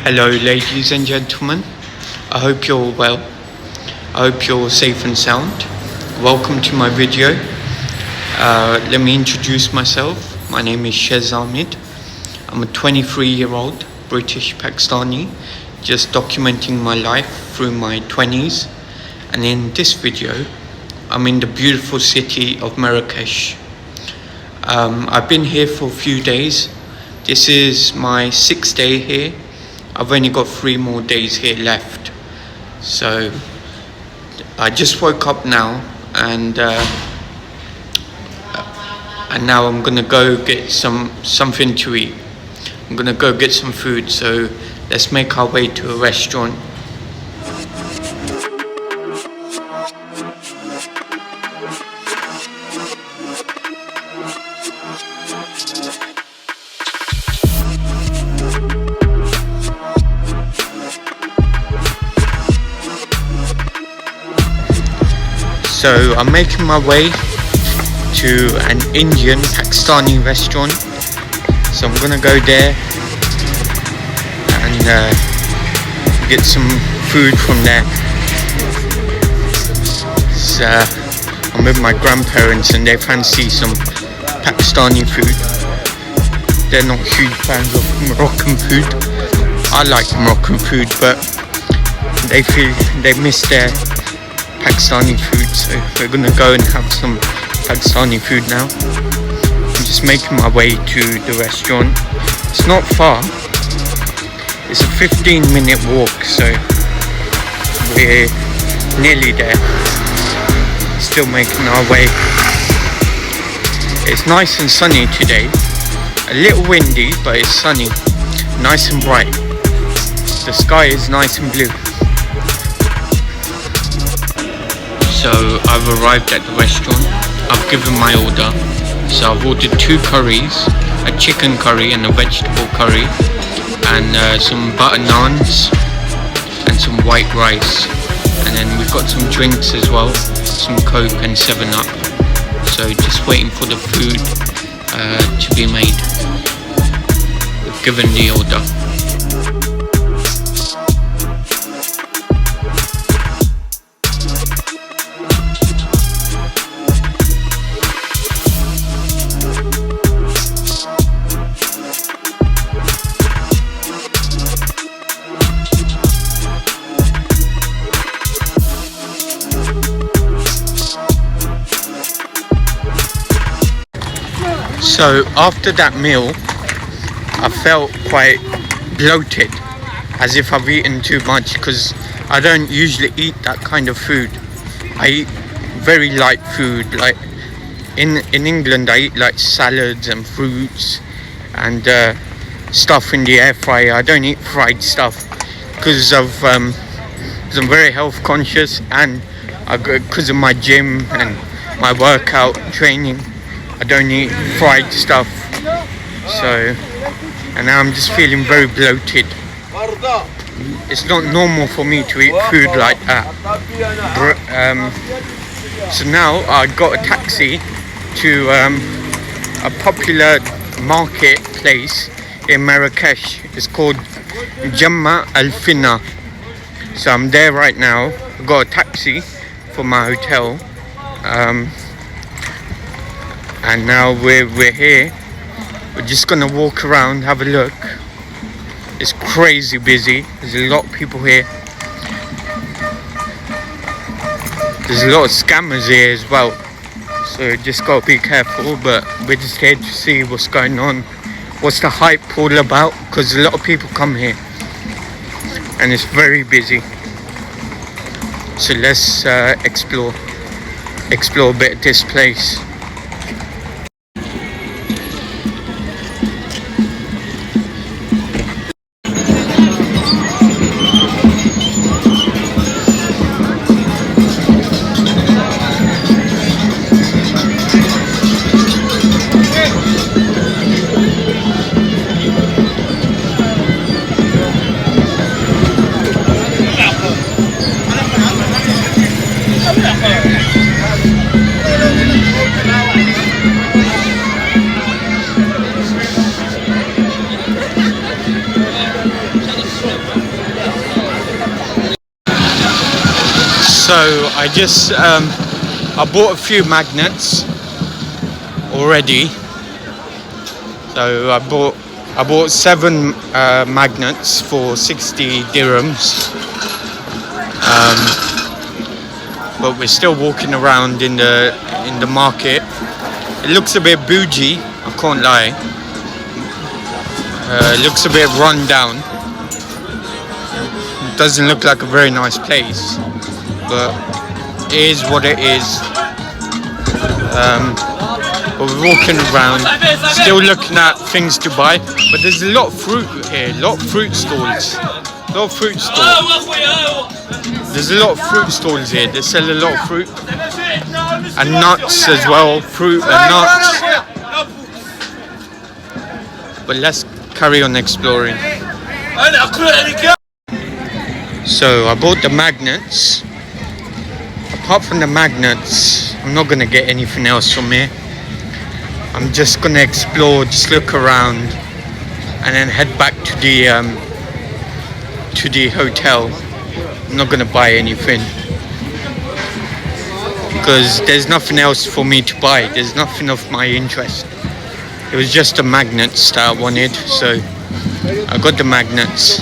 Hello, ladies and gentlemen. I hope you're well. I hope you're safe and sound. Welcome to my video. Let me introduce myself. My name is Shehzamid. I'm a 23-year-old British Pakistani, just documenting my life through my 20s. And in this video, I'm in the beautiful city of Marrakesh. I've been here for a few days. This is my 6th day here. I've only got 3 more days here left. So I just woke up now and now I'm gonna go get something to eat. I'm gonna go get some food, so let's make our way to a restaurant. So I'm making my way to an Indian Pakistani restaurant. So I'm gonna go there and get some food from there. So I'm with my grandparents and they fancy some Pakistani food. They're not huge fans of Moroccan food. I like Moroccan food, but they feel they miss their Pakistani food, so we're gonna go and have some Pakistani food now. I'm just making my way to the restaurant. It's not far. It's a 15-minute walk, so we're nearly there. Still making our way. It's nice and sunny today. A little windy, but it's sunny. Nice and bright. The sky is nice and blue. So I've arrived at the restaurant. I've given my order. So I've ordered 2 curries, a chicken curry and a vegetable curry, and some butter naans and some white rice. And then we've got some drinks as well, some Coke and 7-Up. So just waiting for the food to be made. We've given the order. So after that meal, I felt quite bloated, as if I've eaten too much, because I don't usually eat that kind of food. I eat very light food. Like in England, I eat like salads and fruits and stuff in the air fryer. I don't eat fried stuff because I'm very health conscious, and because of my gym and my workout training. I don't eat fried stuff, so, and now I'm just feeling very bloated. It's not normal for me to eat food like that. So now I got a taxi to a popular marketplace in Marrakesh. It's called Jemaa fnaa. So I'm there right now. I got a taxi for my hotel. And now we're here. We're just gonna walk around, have a look. It's crazy busy. There's a lot of people here. There's a lot of scammers here as well. So just gotta be careful, but we're just here to see what's going on. What's the hype all about? Because a lot of people come here. And it's very busy. So let's explore a bit of this place. So I just I bought a few magnets already. So I bought 7 magnets for 60 dirhams. But we're still walking around in the market. It looks a bit bougie, I can't lie. It looks a bit run down. It doesn't look like a very nice place, but it is what it is. But we're walking around, still looking at things to buy. But there's a lot of fruit here, a lot of fruit stalls. There's a lot of fruit stalls here. They sell a lot of fruit and nuts as well. Fruit and nuts. But let's carry on exploring. So I bought the magnets. Apart from the magnets, I'm not gonna get anything else from here. I'm just gonna explore, just look around, and then head back to the hotel. I'm not gonna buy anything because there's nothing else for me to buy. There's nothing of my interest. It was just the magnets that I wanted, so I got the magnets.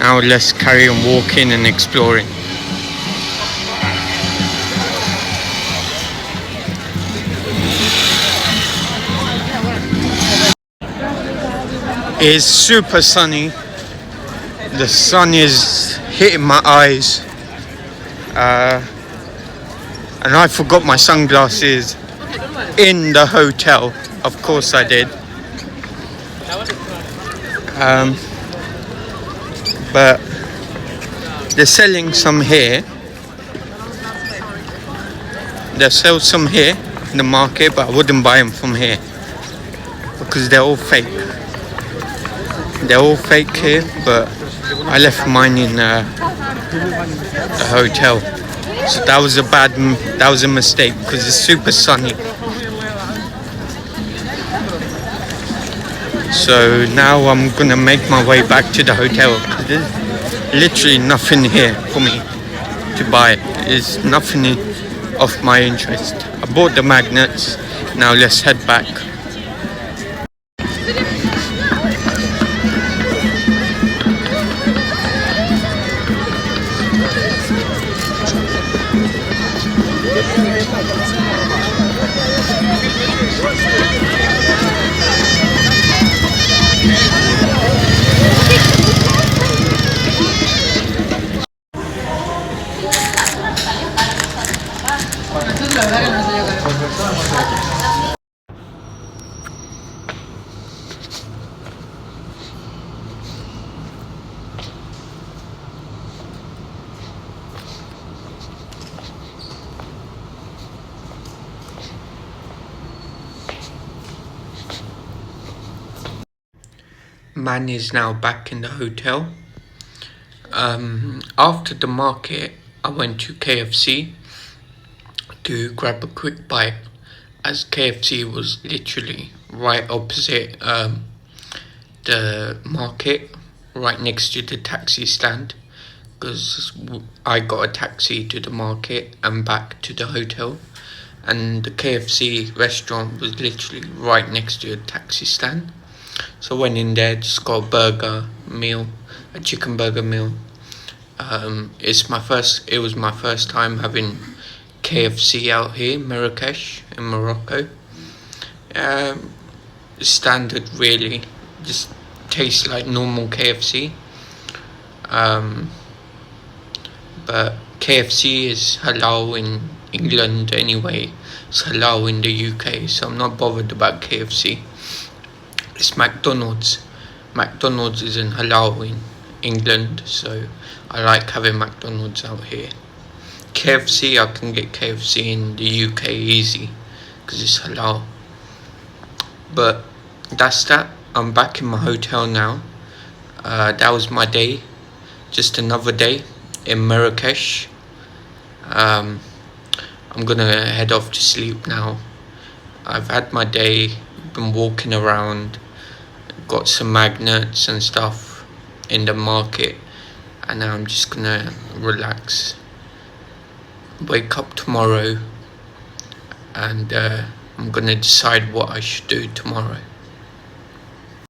Now let's carry on walking and exploring. It's super sunny. The sun is hitting my eyes. And I forgot my sunglasses in the hotel. Of course I did. But they're selling some here. They sell some here in the market, but I wouldn't buy them from here because they're all fake. They're all fake here, but I left mine in the hotel. So that was a mistake because it's super sunny. So now I'm gonna make my way back to the hotel because there's literally nothing here for me to buy. There's nothing of my interest. I bought the magnets. Now let's head back. Man is now back in the hotel. After the market, I went to KFC to grab a quick bite, as KFC was literally right opposite the market, right next to the taxi stand, because I got a taxi to the market and back to the hotel, and the KFC restaurant was literally right next to a taxi stand. So I went in there, just got a burger meal, a chicken burger meal. It was my first time having KFC out here, Marrakesh in Morocco. Standard really, just tastes like normal KFC. But KFC is halal in England anyway. It's halal in the UK, so I'm not bothered about KFC. It's McDonald's. McDonald's isn't halal in England, so I like having McDonald's out here. KFC, I can get KFC in the UK easy because it's halal. But that's that. I'm back in my hotel now. That was my day. Just another day in Marrakesh. I'm gonna head off to sleep now. I've had my day, been walking around, got some magnets and stuff in the market, and now I'm just gonna relax wake up tomorrow and I'm gonna decide what I should do tomorrow.